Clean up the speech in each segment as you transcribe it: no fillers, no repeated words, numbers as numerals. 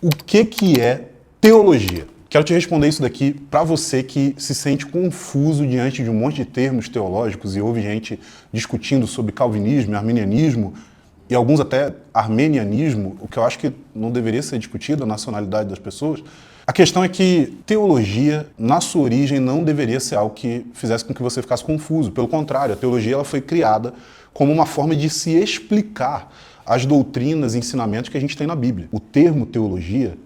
O que é teologia? Quero te responder isso daqui para você que se sente confuso diante de um monte de termos teológicos e ouve gente discutindo sobre calvinismo, arminianismo e alguns até armenianismo, o que eu acho que não deveria ser discutido, a nacionalidade das pessoas. A questão é que teologia, na sua origem, não deveria ser algo que fizesse com que você ficasse confuso. Pelo contrário, a teologia ela foi criada como uma forma de se explicar as doutrinas e ensinamentos que a gente tem na Bíblia. O termo teologia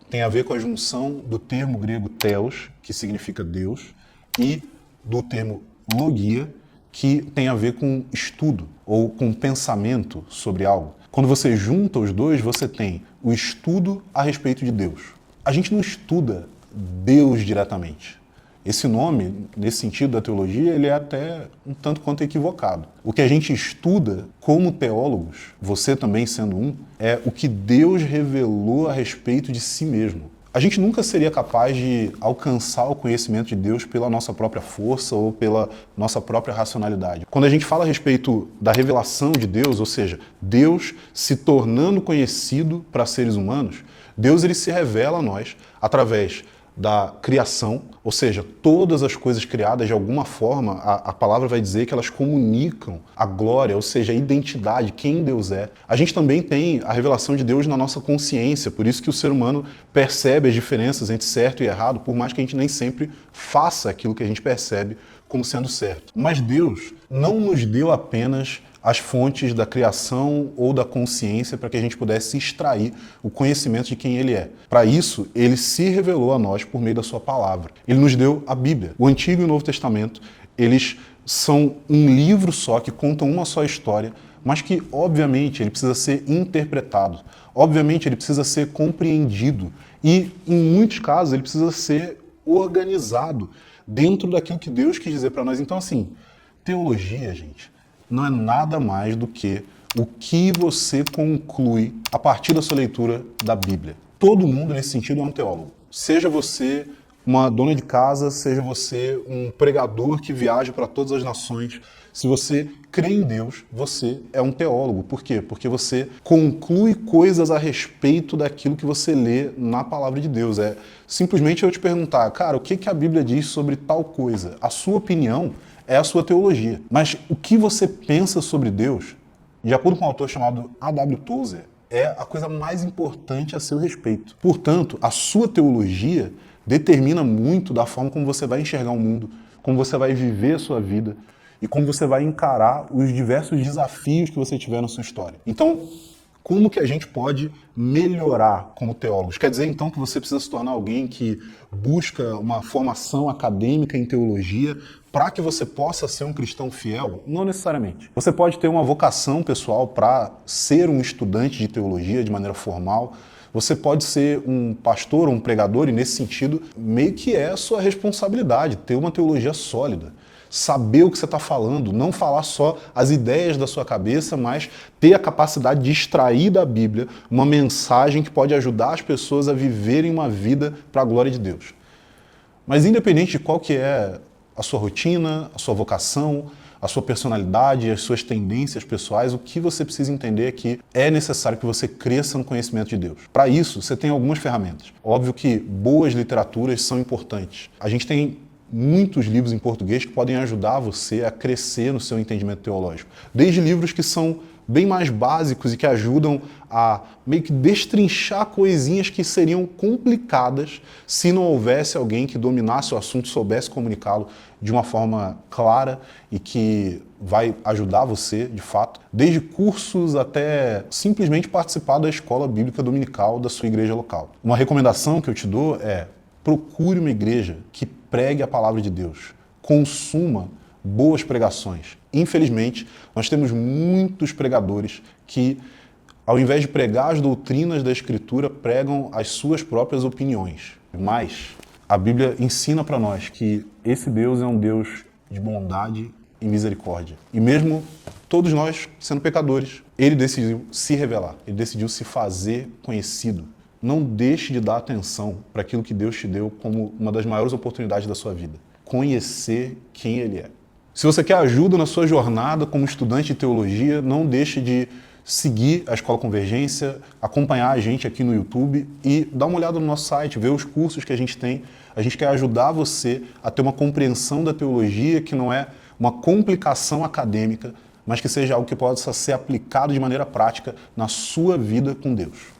tem a ver com a junção do termo grego theos, que significa Deus, e do termo logia, que tem a ver com estudo ou com pensamento sobre algo. Quando você junta os dois, você tem o estudo a respeito de Deus. A gente não estuda Deus diretamente. Esse nome, nesse sentido da teologia, ele é até um tanto quanto equivocado. O que a gente estuda como teólogos, você também sendo um, é o que Deus revelou a respeito de si mesmo. A gente nunca seria capaz de alcançar o conhecimento de Deus pela nossa própria força ou pela nossa própria racionalidade. Quando a gente fala a respeito da revelação de Deus, ou seja, Deus se tornando conhecido para seres humanos, Deus ele se revela a nós através da criação, ou seja, todas as coisas criadas de alguma forma, a palavra vai dizer que elas comunicam a glória, ou seja, a identidade, quem Deus é. A gente também tem a revelação de Deus na nossa consciência, por isso que o ser humano percebe as diferenças entre certo e errado, por mais que a gente nem sempre faça aquilo que a gente percebe como sendo certo. Mas Deus não nos deu apenas as fontes da criação ou da consciência para que a gente pudesse extrair o conhecimento de quem Ele é. Para isso, Ele se revelou a nós por meio da sua palavra. Ele nos deu a Bíblia. O Antigo e o Novo Testamento, eles são um livro só que conta uma só história, mas que, obviamente, ele precisa ser interpretado. Obviamente, ele precisa ser compreendido. E, em muitos casos, ele precisa ser organizado dentro daquilo que Deus quis dizer para nós. Então, assim, teologia, gente, não é nada mais do que o que você conclui a partir da sua leitura da Bíblia. Todo mundo, nesse sentido, é um teólogo. Seja você uma dona de casa, seja você um pregador que viaja para todas as nações, se você crê em Deus, você é um teólogo. Por quê? Porque você conclui coisas a respeito daquilo que você lê na palavra de Deus. É simplesmente eu te perguntar, cara, o que a Bíblia diz sobre tal coisa? A sua opinião é a sua teologia. Mas o que você pensa sobre Deus, de acordo com um autor chamado A.W. Tozer, é a coisa mais importante a seu respeito. Portanto, a sua teologia determina muito da forma como você vai enxergar o mundo, como você vai viver a sua vida e como você vai encarar os diversos desafios que você tiver na sua história. Então, como que a gente pode melhorar como teólogos? Quer dizer, então, que você precisa se tornar alguém que busca uma formação acadêmica em teologia para que você possa ser um cristão fiel? Não necessariamente. Você pode ter uma vocação pessoal para ser um estudante de teologia de maneira formal. Você pode ser um pastor ou um pregador e, nesse sentido, meio que é a sua responsabilidade ter uma teologia sólida. Saber o que você está falando, não falar só as ideias da sua cabeça, mas ter a capacidade de extrair da Bíblia uma mensagem que pode ajudar as pessoas a viverem uma vida para a glória de Deus. Mas independente de qual que é a sua rotina, a sua vocação, a sua personalidade, as suas tendências pessoais, o que você precisa entender é que é necessário que você cresça no conhecimento de Deus. Para isso, você tem algumas ferramentas. Óbvio que boas literaturas são importantes. A gente tem muitos livros em português que podem ajudar você a crescer no seu entendimento teológico. Desde livros que são bem mais básicos e que ajudam a meio que destrinchar coisinhas que seriam complicadas se não houvesse alguém que dominasse o assunto, soubesse comunicá-lo de uma forma clara e que vai ajudar você, de fato. Desde cursos até simplesmente participar da escola bíblica dominical da sua igreja local. Uma recomendação que eu te dou é: procure uma igreja que pregue a palavra de Deus. Consuma boas pregações. Infelizmente, nós temos muitos pregadores que, ao invés de pregar as doutrinas da Escritura, pregam as suas próprias opiniões. Mas a Bíblia ensina para nós que esse Deus é um Deus de bondade e misericórdia. E mesmo todos nós, sendo pecadores, Ele decidiu se revelar, Ele decidiu se fazer conhecido. Não deixe de dar atenção para aquilo que Deus te deu como uma das maiores oportunidades da sua vida. Conhecer quem Ele é. Se você quer ajuda na sua jornada como estudante de teologia, não deixe de seguir a Escola Convergência, acompanhar a gente aqui no YouTube e dar uma olhada no nosso site, ver os cursos que a gente tem. A gente quer ajudar você a ter uma compreensão da teologia que não é uma complicação acadêmica, mas que seja algo que possa ser aplicado de maneira prática na sua vida com Deus.